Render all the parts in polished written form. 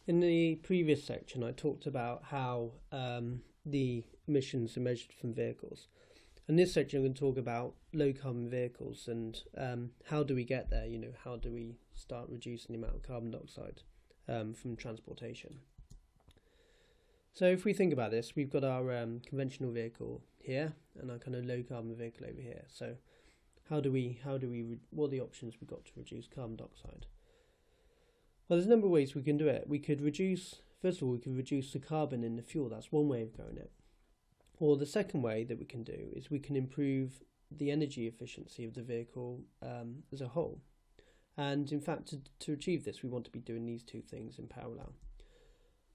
In the previous section, I talked about how the emissions are measured from vehicles. In this section, I'm going to talk about low carbon vehicles and how do we get there? How do we start reducing the amount of carbon dioxide from transportation? So if we think about this, we've got our conventional vehicle here and our kind of low carbon vehicle over here. So what are the options we've got to reduce carbon dioxide? Well, there's a number of ways we can do it. First of all, we could reduce the carbon in the fuel. That's one way of going it. Or the second way that we can do is we can improve the energy efficiency of the vehicle as a whole. And in fact, to achieve this, we want to be doing these two things in parallel.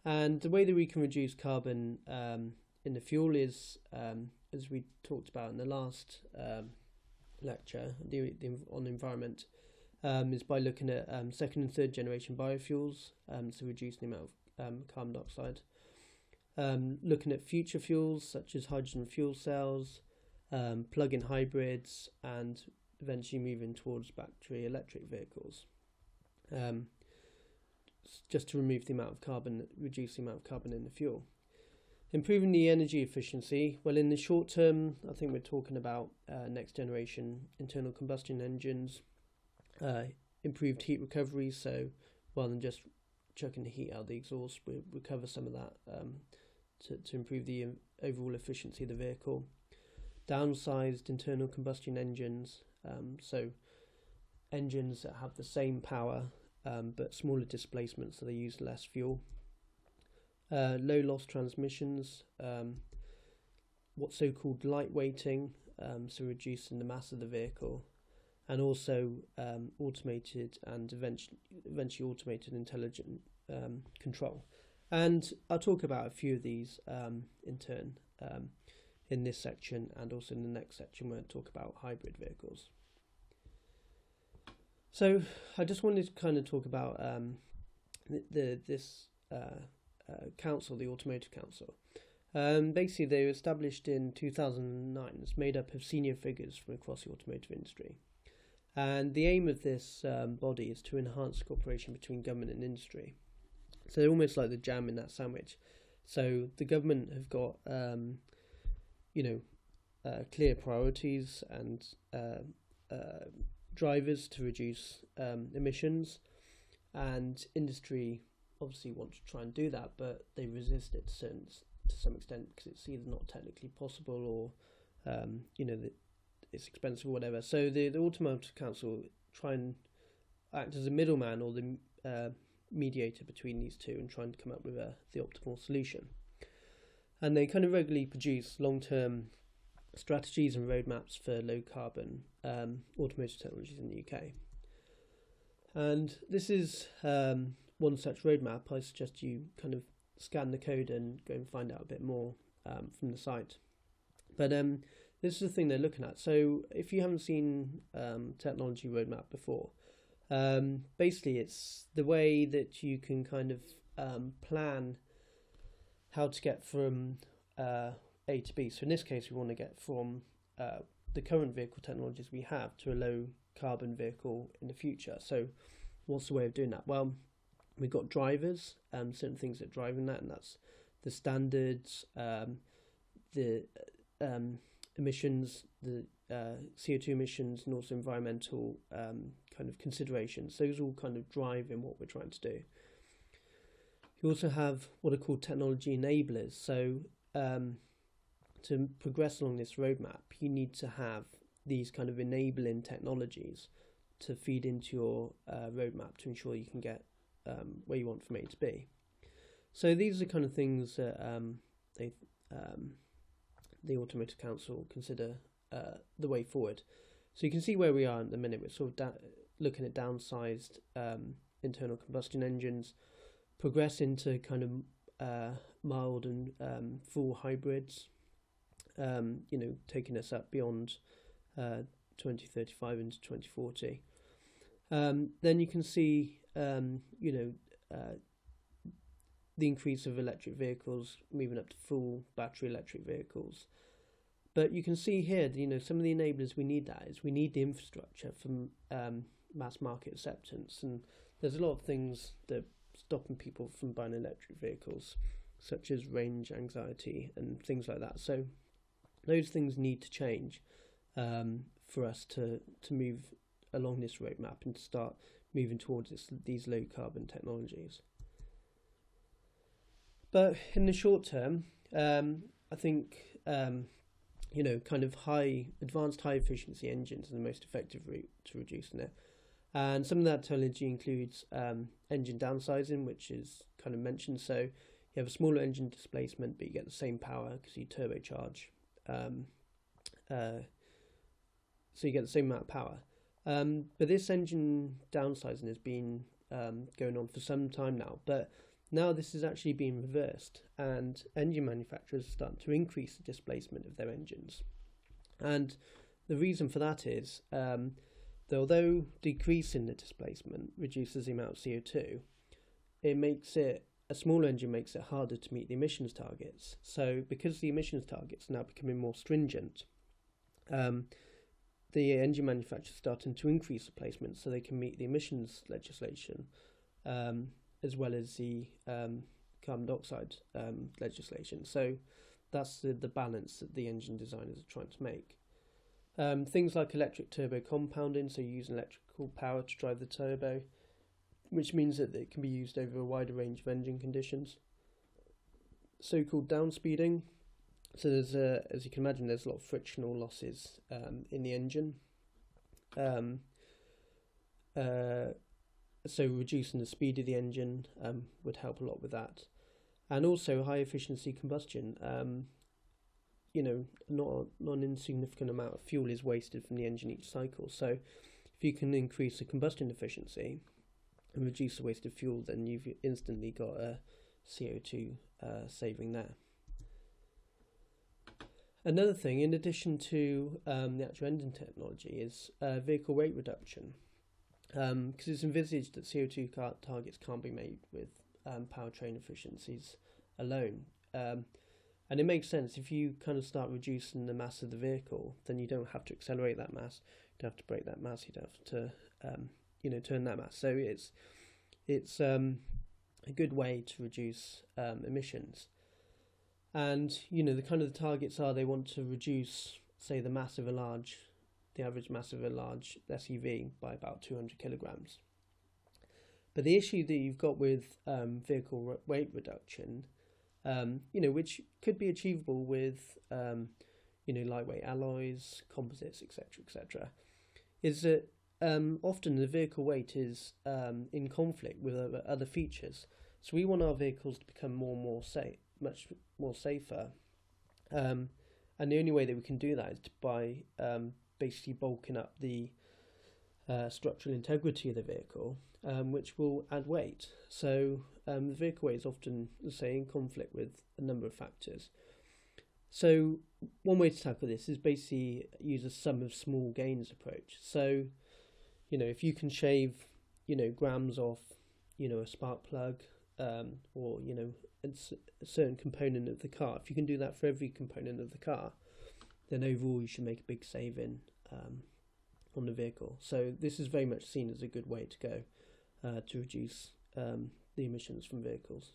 And the way that we can reduce carbon in the fuel is, as we talked about in the last lecture on the environment, is by looking at second and third generation biofuels, so reducing the amount of carbon dioxide. Looking at future fuels such as hydrogen fuel cells, plug-in hybrids, and eventually moving towards battery electric vehicles. Just to reduce the amount of carbon in the fuel. Improving the energy efficiency, well, in the short term, I think we're talking about next generation internal combustion engines, improved heat recovery, so rather than just chucking the heat out the exhaust, we recover some of that to improve the overall efficiency of the vehicle. Downsized internal combustion engines, so engines that have the same power but smaller displacement, so they use less fuel. Low loss transmissions, what's so-called lightweighting, so reducing the mass of the vehicle, and also automated and eventually automated intelligent control. And I'll talk about a few of these in turn in this section, and also in the next section where I talk about hybrid vehicles. So I just wanted to kind of talk about this council, the Automotive Council. Basically, they were established in 2009. It's made up of senior figures from across the automotive industry. And the aim of this body is to enhance cooperation between government and industry. So they're almost like the jam in that sandwich. So the government have got, clear priorities and drivers to reduce emissions, and industry obviously want to try and do that, but they resist it to some extent because it's either not technically possible or that it's expensive or whatever. So the Automotive Council try and act as a middleman or the mediator between these two and try and come up with the optimal solution. And they kind of regularly produce long-term strategies and roadmaps for low carbon automotive technologies in the UK. And this is one such roadmap. I suggest you kind of scan the code and go and find out a bit more from the site. But this is the thing they're looking at. So if you haven't seen technology roadmap before, basically it's the way that you can kind of plan how to get from A to B. So in this case, we want to get from the current vehicle technologies we have to a low carbon vehicle in the future. So what's the way of doing that? Well, we've got drivers, certain things that drive in that, and that's the standards, the emissions, the CO2 emissions, and also environmental kind of considerations. Those all kind of drive in what we're trying to do. You also have what are called technology enablers. So to progress along this roadmap, you need to have these kind of enabling technologies to feed into your roadmap to ensure you can get where you want from A to B. So these are the kind of things that the Automotive Council consider the way forward. So you can see where we are at the minute. We're sort of looking at downsized internal combustion engines, progress into kind of mild and full hybrids, taking us up beyond 2035 into 2040. Then you can see, the increase of electric vehicles moving up to full battery electric vehicles. But you can see here, some of the enablers we need we need the infrastructure from mass market acceptance. And there's a lot of things that stopping people from buying electric vehicles, such as range anxiety and things like that. So those things need to change for us to move along this roadmap and to start moving towards these low carbon technologies. But in the short term, I think kind of advanced high efficiency engines are the most effective route to reducing it. And some of that technology includes engine downsizing, which is kind of mentioned. So you have a smaller engine displacement, but you get the same power because you turbocharge. So you get the same amount of power. But this engine downsizing has been going on for some time now. But now this is actually being reversed, and engine manufacturers are starting to increase the displacement of their engines. And the reason for that is that although decreasing the displacement reduces the amount of CO2, a smaller engine makes it harder to meet the emissions targets. So because the emissions targets are now becoming more stringent, the engine manufacturers are starting to increase replacement so they can meet the emissions legislation, as well as the carbon dioxide legislation. So that's the balance that the engine designers are trying to make. Things like electric turbo compounding, so you use electrical power to drive the turbo, which means that it can be used over a wider range of engine conditions. So-called downspeeding. So there's as you can imagine, there's a lot of frictional losses in the engine. So reducing the speed of the engine would help a lot with that. And also high efficiency combustion. Not an insignificant amount of fuel is wasted from the engine each cycle. So if you can increase the combustion efficiency and reduce the waste of fuel, then you've instantly got a CO2 saving there. Another thing, in addition to the actual engine technology, is vehicle weight reduction. Because it's envisaged that CO2 targets can't be made with powertrain efficiencies alone. And it makes sense. If you kind of start reducing the mass of the vehicle, then you don't have to accelerate that mass, you don't have to brake that mass, you don't have to turn that mass. So it's a good way to reduce emissions. And the kind of the targets are, they want to reduce, say, the average mass of a large SUV by about 200 kilograms. But the issue that you've got with vehicle weight reduction, which could be achievable with lightweight alloys, composites, etc., is that often the vehicle weight is in conflict with other features. So we want our vehicles to become much more safer, and the only way that we can do that is by basically bulking up the structural integrity of the vehicle, which will add weight. So the vehicle weight is often, say, in conflict with a number of factors. So one way to tackle this is basically use a sum of small gains approach. So if you can shave grams off a spark plug, or a certain component of the car, if you can do that for every component of the car, then overall you should make a big saving on the vehicle. So this is very much seen as a good way to go to reduce the emissions from vehicles.